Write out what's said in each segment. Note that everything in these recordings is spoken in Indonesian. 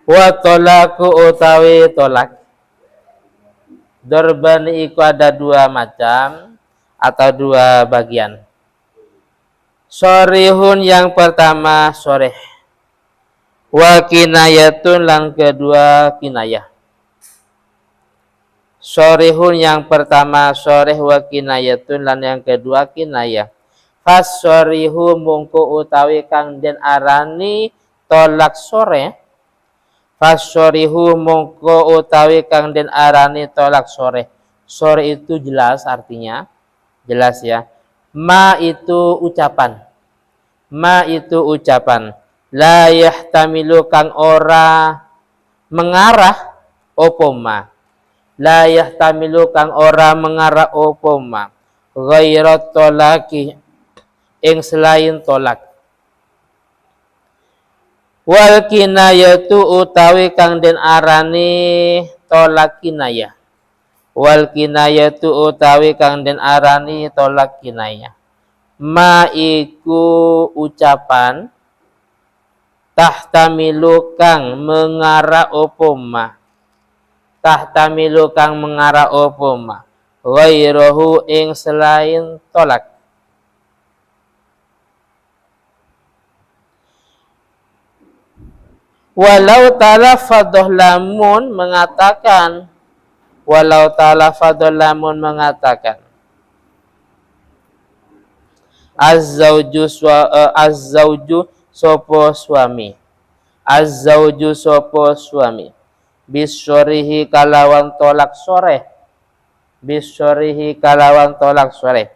Wa tolaku utawi tolak. Dorban iku ada dua macam atau dua bagian. Sorihun yang pertama soreh. Wa kinayatun yang kedua kinayah. Sorihun yang pertama soreh wa kinayatun lan yang kedua kinayah. Fas sorihu mungku utawi kang den arani tolak sore. Fas sorihu mungku utawi kang den arani tolak sore. Sore itu jelas artinya. Jelas ya. Ma itu ucapan. Ma itu ucapan. La yahtamilu kang ora mengarah opo ma. La yahtamilu kang ora mengarah opo ma. Ghairat tolaki ing selain tolak. Wal kinayatu utawi kang den arani tolak kinayah. Wal kinayatu utawi kang den arani tolak kinayah. Ma iku ucapan tahtamilu kang mengarah opo ma. Tahtamilu kang mengarah opo ma. Ghairahu ing selain tolak. Walau talafadoh lamun mengatakan. Walau talafadoh lamun mengatakan. Az-zawju sopo suami. Az-zawju sopo suami. Bisyorihi kalawan tolak sore. Bisyorihi kalawan tolak sore.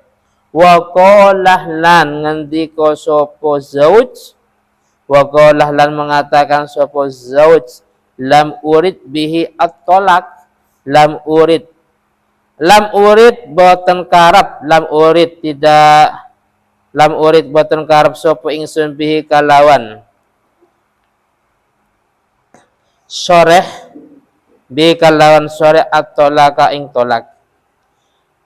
Wa qolah lan ngendika sopo zauj. Wa qolah lan mengatakan sopo zauj. Lam urid bihi at-tolak. Lam urid. Lam urid boten karab. Lam urid tidak. Lam urid boten karab sopo ingsun bihi kalawan soreh bi kalawan soreh at-tolaka ing tolak.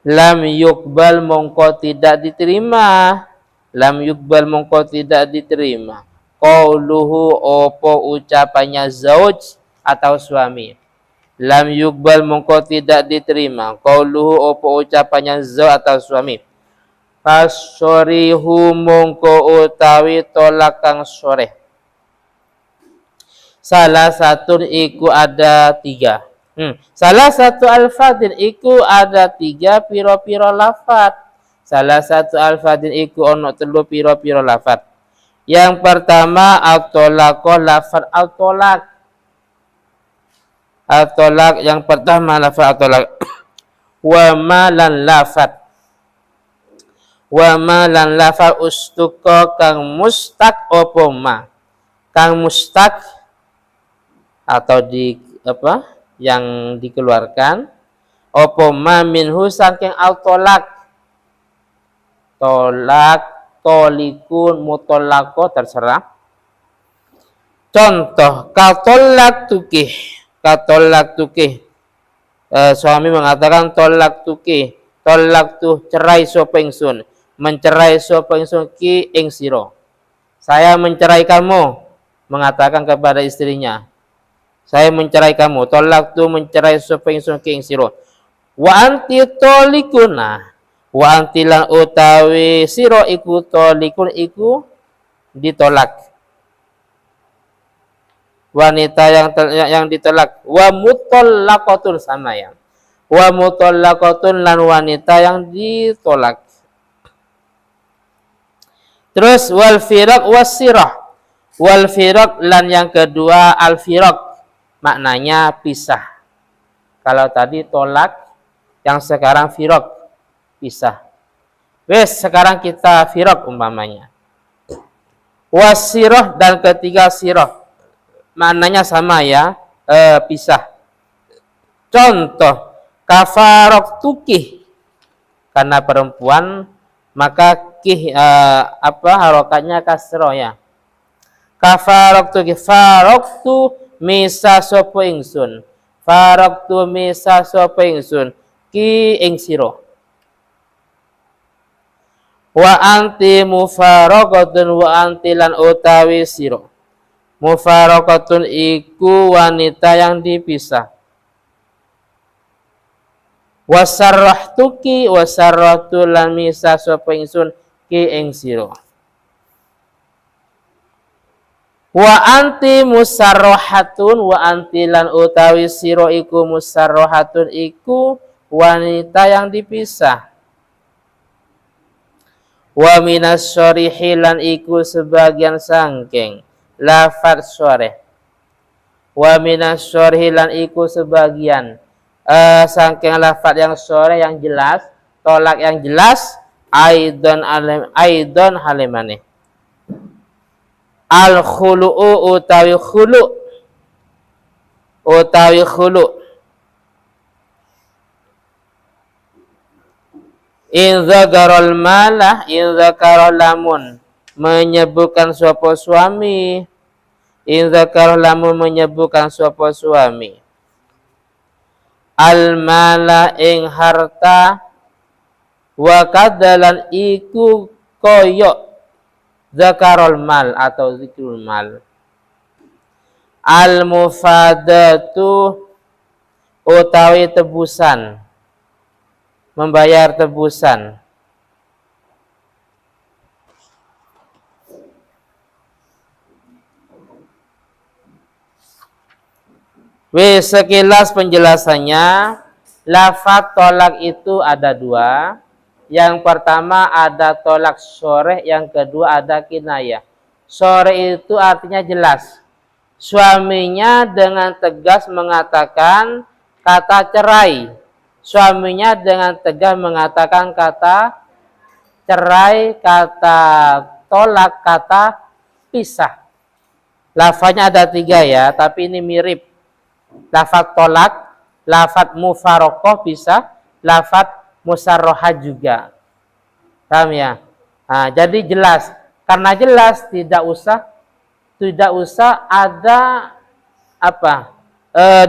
Lam yukbal mongko tidak diterima. Lam yukbal mongko tidak diterima. Qauluhu opo ucapannya zauj atau suami. Lam yukbal mongko tidak diterima. Qauluhu opo ucapannya zauj atau suami. Fasorihu mongko utawi tolak kang soreh. Salah satu iku ada tiga. Salah satu alfadin iku ada tiga piro-piro lafat. Salah satu alfadin iku ono telu piro-piro lafat. Yang pertama al-tolako lafat al-tolak. Al-tolak yang pertama lafat al-tolak. Wa malan lafat. Wa malan lafat ustuko kang mustak opo ma. Kang mustak atau di apa yang dikeluarkan opo ma minhu saking al-tolak. Tolak, tolikun, mutolako terserah. Contoh katolak tukih. Katolak tukih. Suami mengatakan tolak tukih. Tolak tuh cerai sapa ingsun. Mencerai sapa ingsun ki ing sira. Saya mencerai kamu, mengatakan kepada istrinya. Saya mencerai kamu. Tolak tu mencerai sapa ingsun ki ing sira. Wa anti tolikuna. Wa anti lan utawi sira iku tolikun iku ditolak. Wanita yang ditolak. Wa mutallaqatun sama ya. Wa mutallaqatun lan wanita yang ditolak. Terus wal firaq wasirah. Wal firaq lan yang kedua al firaq. Maknanya pisah. Kalau tadi tolak, yang sekarang firaq, pisah. Wes, sekarang kita firaq umpamanya. Wasirah dan ketiga sirah. Maknanya sama ya, pisah. Contoh, kafarok tukih. Karena perempuan, maka harokatnya kasroh ya. Kafaroktu faroktu misa sapa ingsun. Faroktu misa sapa ingsun ki ing sira. Wa anti mufaraqatun wa anti lan utawi sira. Mufaraqatun iku wanita yang dipisah. Wasarrahtuki wasarrahtu lan misah sapa ingsun ki ing sira. Wa anti musarrahatun wa anti lan utawi sira iku musarrahatun iku wanita yang dipisah. Wa minas syarihi lan iku sebagian sangking lafad syarih. Wa minas syarihi lan iku sebagian sangking lafad yang syarih yang jelas, tolak yang jelas, aidon halimane. Al khulu'u utawi khulu' in zakarul malah in zakarul lamun menyebutkan suapa suami in zakarul lamun menyebutkan suapa suami al mala ing harta wa kadalan iku koyok zakarul mal atau zikrul mal al mufadatu utawi tebusan membayar tebusan. Sekilas penjelasannya, lafaz tolak itu ada dua. Yang pertama ada tolak syarih, yang kedua ada kinayah. Syarih itu artinya jelas. Suaminya dengan tegas mengatakan kata cerai. Suaminya dengan tegas mengatakan kata cerai, kata tolak, kata pisah. Lafaznya ada tiga ya, tapi ini mirip. Lafaz tolak, lafaz mufaraqah pisah, lafaz musarrohah juga. Paham ya? Nah, jadi jelas. Karena jelas tidak usah ada apa?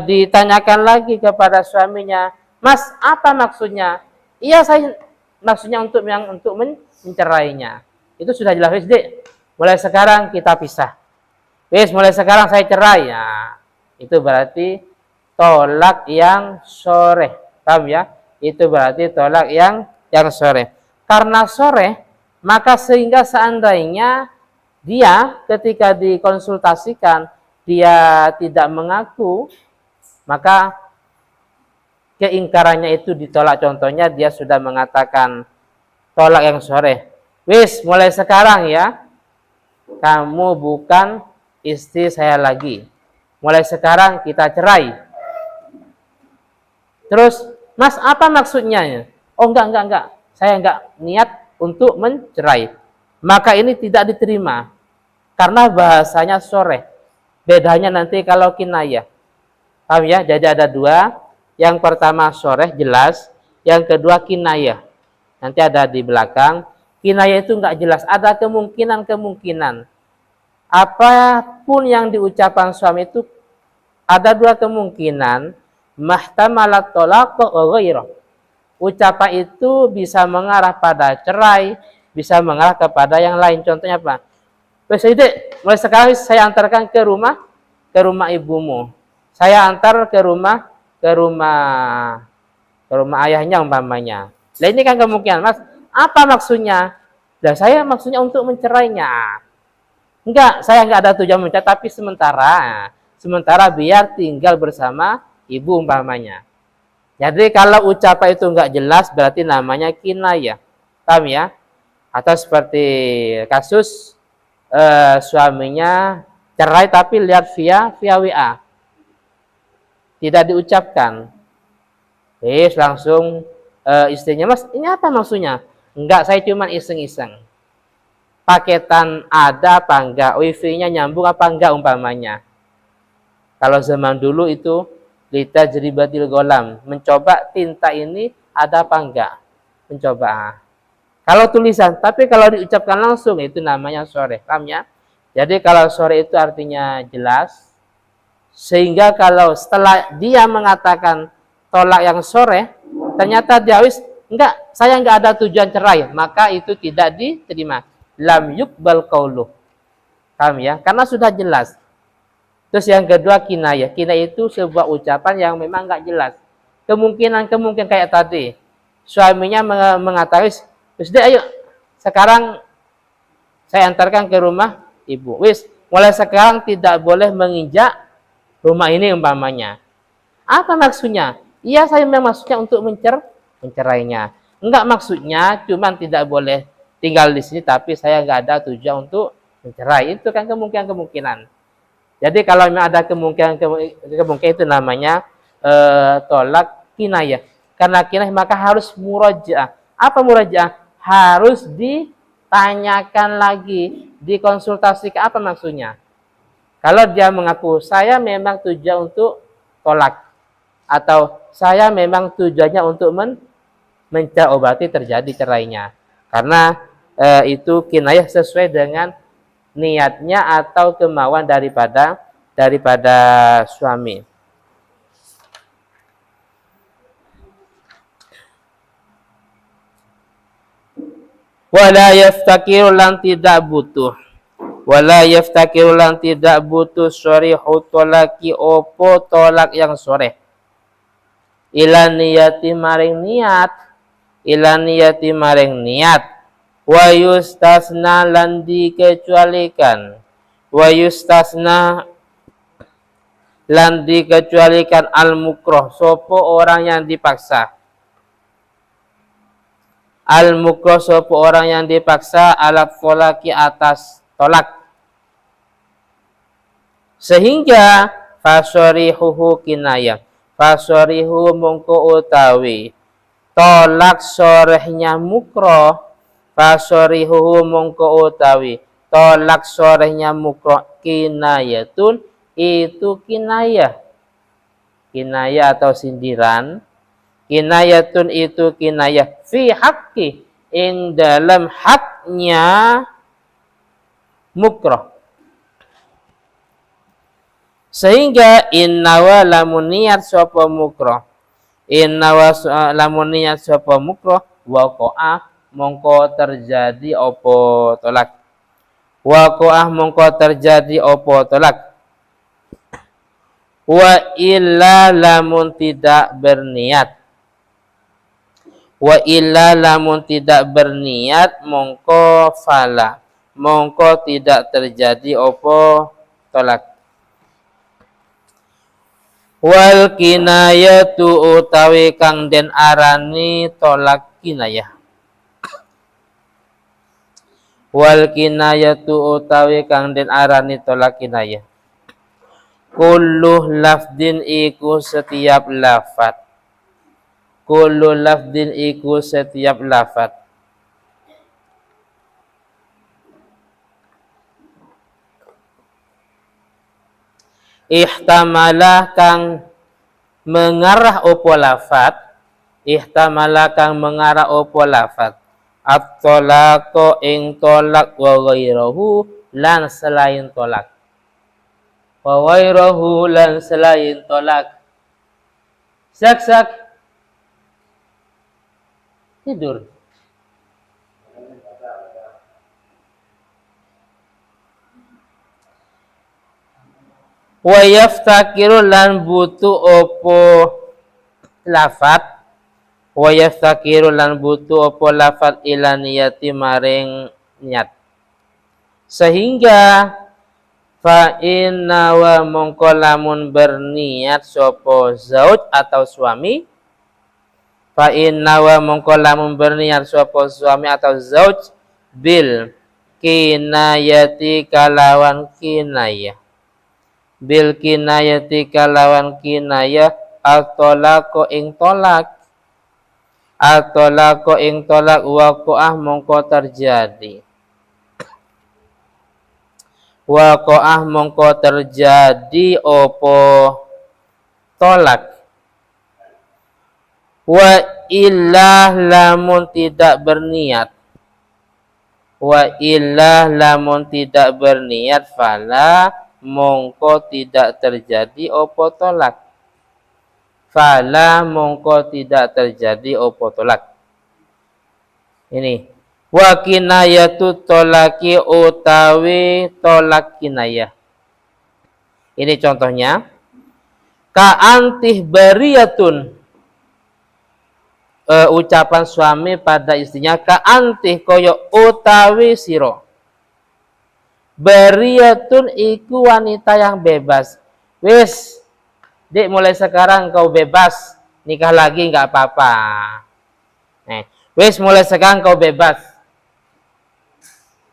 Ditanyakan lagi kepada suaminya. Mas, apa maksudnya? Iya, saya maksudnya untuk mencerainya. Itu sudah jelas, wis, Dek. Mulai sekarang kita pisah. Wis, mulai sekarang saya cerai. Nah, itu berarti tolak yang syarih. Paham ya? Itu berarti tolak yang syarih. Karena syarih, maka sehingga seandainya dia ketika dikonsultasikan dia tidak mengaku, maka keingkarannya itu ditolak. Contohnya dia sudah mengatakan tolak yang syarih. Wis, mulai sekarang ya, kamu bukan istri saya lagi. Mulai sekarang kita cerai. Terus, Mas, apa maksudnya? Oh, enggak. Saya enggak niat untuk mencerai. Maka ini tidak diterima. Karena bahasanya syarih. Bedanya nanti kalau kinayah. Paham ya? Jadi ada dua. Yang pertama syarih jelas, yang kedua kinayah. Nanti ada di belakang. Kinayah itu enggak jelas, ada kemungkinan. Apapun yang diucapkan suami itu ada dua kemungkinan, mahtamalat tolaq wa ghairah. Ucapan itu bisa mengarah pada cerai, bisa mengarah kepada yang lain. Contohnya apa? Wes, Dek, mulai sekarang saya antarkan ke rumah ibumu. Saya antar ke rumah ayahnya umpamanya. Nah, ini kan kemungkinan, Mas. Apa maksudnya? Nah, saya maksudnya untuk mencerainya. Enggak, saya enggak ada tujuan mencerai, tapi sementara biar tinggal bersama ibu umpamanya. Jadi kalau ucapan itu enggak jelas berarti namanya kinayah. Paham ya? Atau seperti kasus suaminya cerai tapi lihat via WA. Tidak diucapkan. Langsung istrinya, Mas, ini apa maksudnya? Enggak, saya cuma iseng-iseng. Paketan ada apa enggak? Wifi-nya nyambung apa enggak umpamanya? Kalau zaman dulu itu lita jeribatil golam, mencoba tinta ini ada apa enggak? Mencoba. Kalau tulisan, tapi kalau diucapkan langsung itu namanya syarih. Paham ya? Jadi kalau syarih itu artinya jelas. Sehingga kalau setelah dia mengatakan tolak yang syarih, ternyata dia enggak, saya enggak ada tujuan cerai, maka itu tidak diterima. Lam yuqbal qauluh. Paham ya? Karena sudah jelas. Terus yang kedua kinayah. Kinayah itu sebuah ucapan yang memang nggak jelas. Kemungkinan kayak tadi. Suaminya mengatakan, "Wis deh, ayo. Sekarang saya antarkan ke rumah ibu. Wis, mulai sekarang tidak boleh menginjak rumah ini umpamanya." Apa maksudnya? Iya, saya memang maksudnya untuk mencerainya. Enggak, maksudnya cuman tidak boleh tinggal di sini, tapi saya nggak ada tujuan untuk mencerai. Itu kan kemungkinan. Jadi kalau memang ada kemungkinan itu namanya tolak kinayah. Karena kinayah maka harus murajaah. Apa murajaah? Harus ditanyakan lagi, dikonsultasikan apa maksudnya. Kalau dia mengaku saya memang tujuan untuk tolak, atau saya memang tujuannya untuk mencerai, berarti terjadi cerainya. Karena itu kinayah sesuai dengan niatnya atau kemauan daripada suami. Wala yaftakiru lan tidak butuh. Wala yaftakiru lan tidak butuh sharihu tolaki opo tolak yang sore. Ila niyati maring niat. Ila niyati maring niat. Wa yustasna lan dikecualikan. Wa yustasna lan dikecualikan al-mukroh, sopo orang yang dipaksa. Al-mukroh, sopo orang yang dipaksa, alat tolaki atas tolak. Sehingga fasorihuhu kinayah. Fasorihu mungko utawi tolak sorehnya mukroh. Fasorihuhu mungko utawi tolak sorehnya mukroh kinayatun, itu kinayah. Kinayah atau sindiran. Kinayatun itu kinayah fi haqqi, ing dalam haknya mukroh. Sehingga innawa lamun niat sapa mukroh. Innawa lamun niat sapa mukroh waqa'ah mongko terjadi opo tolak. Waqa'ah mongko terjadi opo tolak. Wa illa lamun tidak berniat. Wa illa lamun tidak berniat mongko fala. Mongko tidak terjadi opo tolak. Wal kinayatu utawi kang den arani tolak kinayah. Wal kinayatu utawi kang den arani tolak kinayah. Kullu lafdin iku setiap lafat. Kullu lafdin iku setiap lafat. Ihtamalah kang mengarah opo lafat. Ihtamalah kang mengarah opo lafat. At-tolako ing tolak wa ghairahu lan selain tolak. Wa ghairahu lan selain tolak. Sak tidur. Wa yaftakiru lan butuh opo lafat. Wa yaftakiru lan butuh opo lafat ila niyati maring niat. Sehingga fa inna wa mongko lamun berniat sopo zauj atau suami. Fa inna wa mongko lamun berniat sopo suami atau zauj bil kinayati kalawan kinayah. Bil kinayati kalawan kinayah at-tolako ing tolak. At-tolako ing tolak waqa'ah mongko terjadi. Waqa'ah mongko terjadi opo tolak. Wa illah lamun tidak berniat. Wa illah lamun tidak berniat fala mongko tidak terjadi opo tolak. Fala mongko tidak terjadi opo tolak. Ini wa kinayatu tolaki utawi tolak kinayah. Ini contohnya. Ka'antih bariyatun. Ucapan suami pada istrinya, ka'antih koyo utawi siro. Bariyatun iku wanita yang bebas. Wis, Dik, mulai sekarang kau bebas. Nikah lagi nggak apa-apa. Wis, mulai sekarang kau bebas.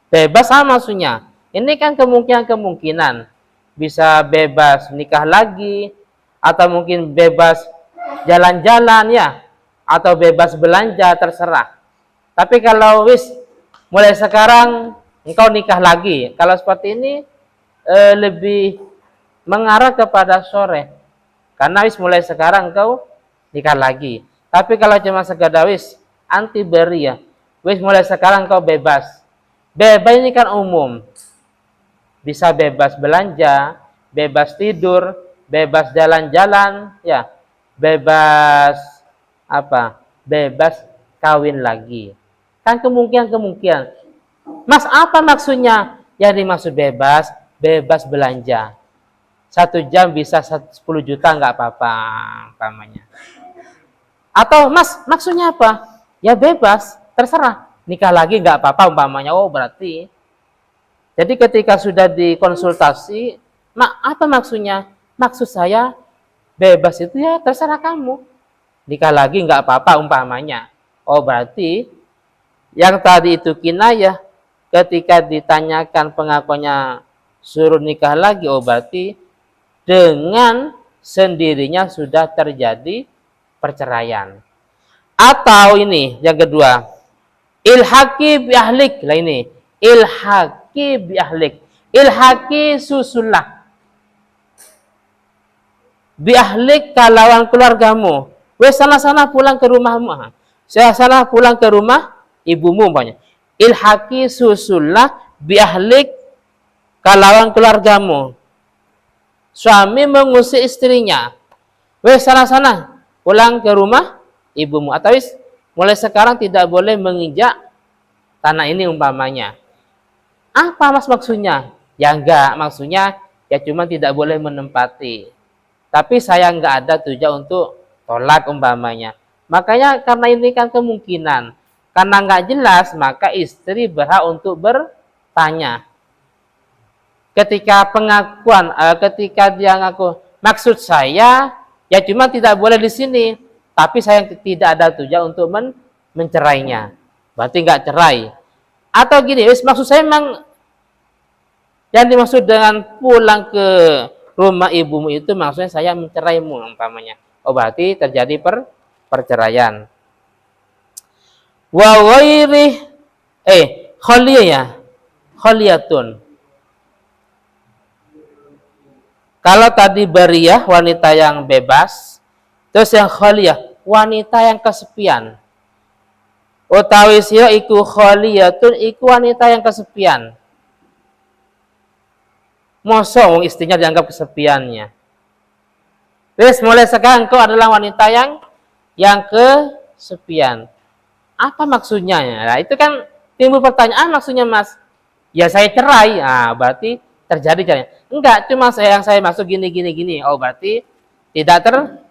Bebas sama maksudnya. Ini kan kemungkinan. Bisa bebas nikah lagi. Atau mungkin bebas jalan-jalan ya. Atau bebas belanja, terserah. Tapi kalau wis, mulai sekarang engkau nikah lagi. Kalau seperti ini lebih mengarah kepada sore. Karena wis mulai sekarang engkau nikah lagi. Tapi kalau cuma sekedar wis anti beri ya. Wis mulai sekarang engkau bebas. Bebas ini kan umum. Bisa bebas belanja, bebas tidur, bebas jalan-jalan, ya. Bebas apa? Bebas kawin lagi. Kan kemungkinan. Mas, apa maksudnya? Yang dimaksud bebas, bebas belanja. 1 jam bisa 10 juta nggak apa-apa, umpamanya. Atau Mas, maksudnya apa? Ya bebas, terserah. Nikah lagi nggak apa-apa, umpamanya. Oh, berarti. Jadi ketika sudah dikonsultasi, apa maksudnya? Maksud saya, bebas itu ya terserah kamu. Nikah lagi nggak apa-apa, umpamanya. Oh, berarti yang tadi itu kinayah. Ketika ditanyakan pengakuannya suruh nikah lagi, oh berarti dengan sendirinya sudah terjadi perceraian. Atau ini yang kedua, ilhaqi bi ahlik. Lah ini, ilhaqi bi ahlik. Ilhaqi susulah bi ahlik kalawan keluargamu. Wes sana-sana pulang ke rumahmu. Saya sana pulang ke rumah ibumu umpamanya. Ilhaqi susulah bi ahlik kalawan keluargamu. Suami mengusir istrinya. Wes sana-sana pulang ke rumah ibumu. Atau wis mulai sekarang tidak boleh menginjak tanah ini umpamanya. Apa Mas maksudnya? Ya enggak, maksudnya ya cuma tidak boleh menempati. Tapi saya enggak ada tujuan untuk tolak umpamanya. Makanya karena ini kan kemungkinan. Karena enggak jelas, maka istri berhak untuk bertanya. Ketika pengakuan, ketika dia ngaku, maksud saya ya cuma tidak boleh di sini, tapi saya tidak ada tujuan untuk mencerainya. Berarti nggak cerai. Atau gini, maksud saya memang yang dimaksud dengan pulang ke rumah ibumu itu maksudnya saya menceraimu umpamanya. Oh, berarti terjadi perceraian. Wa ghairi khaliyatun. Kalau tadi bariyah wanita yang bebas, terus yang khaliyah wanita yang kesepian. Utawi sira iku khaliyatun iku wanita yang kesepian. Mosok wong istrinya dianggap kesepiannya. Wes mulai sekarang kau adalah wanita yang kesepian. Apa maksudnya? Nah, itu kan timbul pertanyaan maksudnya Mas. Ya saya cerai. Ah, berarti terjadi cerai. Enggak, cuma yang saya maksud gini. Oh, berarti tidak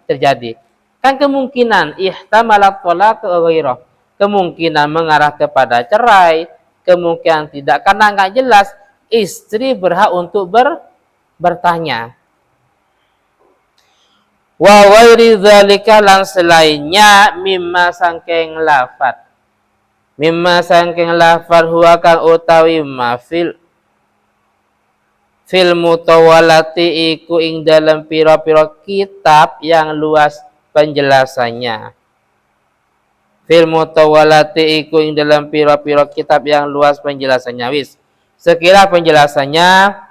terjadi. Kan kemungkinan ihtamalat talaq ghairah. Kemungkinan mengarah kepada cerai, kemungkinan tidak karena enggak jelas, istri berhak untuk bertanya. Wa ghairi dzalika lan selainnya mimma sangkeng lafat. Mimma sangkeng lafat huwa kang utawi mafil fil mutawalati iku ing dalam pira-pira kitab yang luas penjelasannya. Fil mutawalati iku ing dalam pira-pira kitab yang luas penjelasannya. Wis, sekira penjelasannya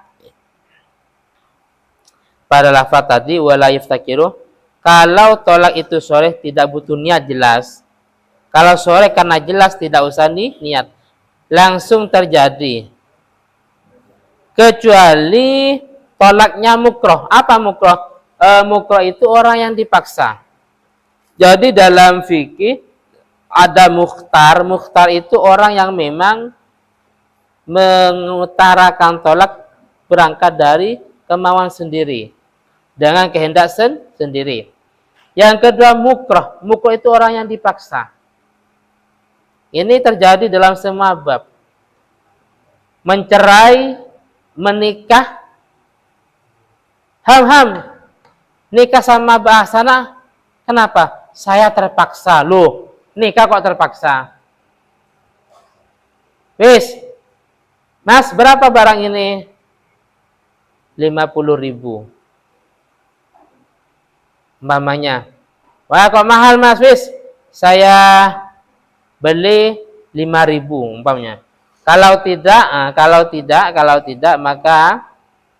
pada lafaz tadi wala yaftakiru, kalau tolak itu sore tidak butuh niat jelas. Kalau sore karena jelas tidak usah niat, langsung terjadi. Kecuali tolaknya mukroh. Apa mukroh? Mukroh itu orang yang dipaksa. Jadi dalam fikih ada mukhtar. Mukhtar itu orang yang memang mengutarakan tolak berangkat dari kemauan sendiri, dengan kehendak sendiri. Yang kedua mukroh. Mukroh itu orang yang dipaksa. Ini terjadi dalam semua bab. Mencerai, menikah, ham, nikah sama bahasana, kenapa? Saya terpaksa. Loh, nikah kok terpaksa? Wis, Mas, berapa barang ini? 50.000. Umpamanya. Wah, kok mahal, Mas? Wis, saya beli 5.000 umpamanya. Kalau tidak, maka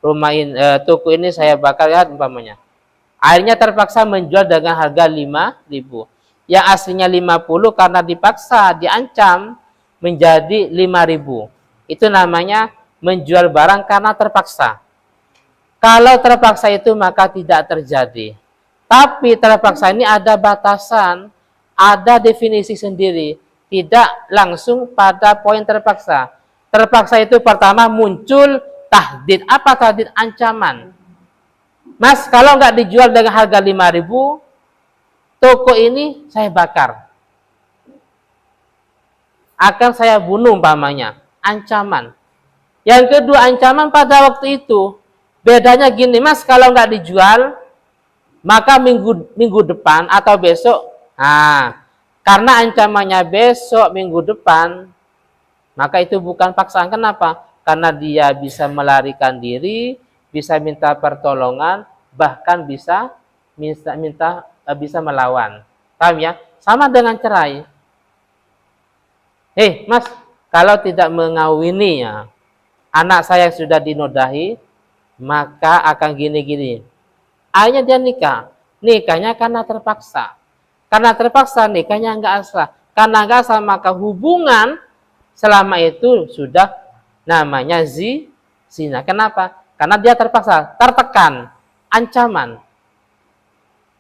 rumah ini, toko ini saya bakar ya umpamanya. Akhirnya terpaksa menjual dengan harga 5.000. Yang aslinya 50 karena dipaksa, diancam menjadi 5.000. Itu namanya menjual barang karena terpaksa. Kalau terpaksa itu maka tidak terjadi. Tapi terpaksa ini ada batasan, ada definisi sendiri. Tidak langsung pada poin terpaksa. Terpaksa itu pertama muncul tahdid. Apa tahdid? Ancaman. Mas, kalau nggak dijual dengan harga 5.000, toko ini saya bakar. Akan saya bunuh umpamanya. Ancaman. Yang kedua, ancaman pada waktu itu. Bedanya gini, Mas, kalau nggak dijual, maka minggu depan atau besok, karena ancamannya besok, minggu depan, maka itu bukan paksaan. Kenapa? Karena dia bisa melarikan diri, bisa minta pertolongan, bahkan bisa melawan. Paham ya? Sama dengan cerai. Mas, kalau tidak mengawini ya, anak saya yang sudah dinodai, maka akan gini-gini. Akhirnya dia nikah. Nikahnya karena terpaksa. Karena terpaksa nikahnya enggak sah. Karena enggak sah maka hubungan selama itu sudah namanya zina. Kenapa? Karena dia terpaksa, tertekan, ancaman.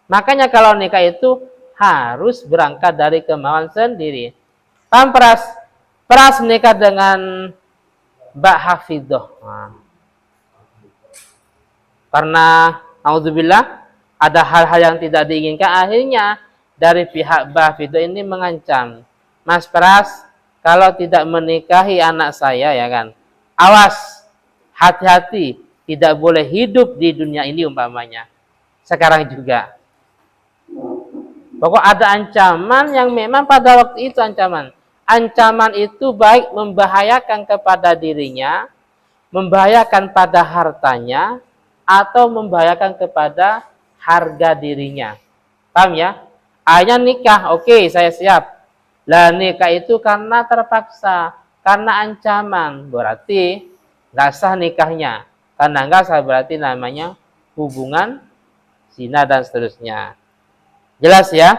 Makanya kalau nikah itu harus berangkat dari kemauan sendiri. Paham peras? Peras nikah dengan Mbak Hafidah. Karena alhamdulillah ada hal-hal yang tidak diinginkan, akhirnya dari pihak Mbak Hafidah ini mengancam, Mas Pras, kalau tidak menikahi anak saya ya kan, awas, hati-hati, tidak boleh hidup di dunia ini umpamanya. Sekarang juga. Pokok ada ancaman yang memang pada waktu itu ancaman. Ancaman itu baik membahayakan kepada dirinya, membahayakan pada hartanya, atau membahayakan kepada harga dirinya. Paham ya? Akhirnya nikah, oke, saya siap. Lah nikah itu karena terpaksa, karena ancaman, berarti nggak sah nikahnya. Karena nggak sah berarti namanya hubungan zina dan seterusnya. Jelas ya?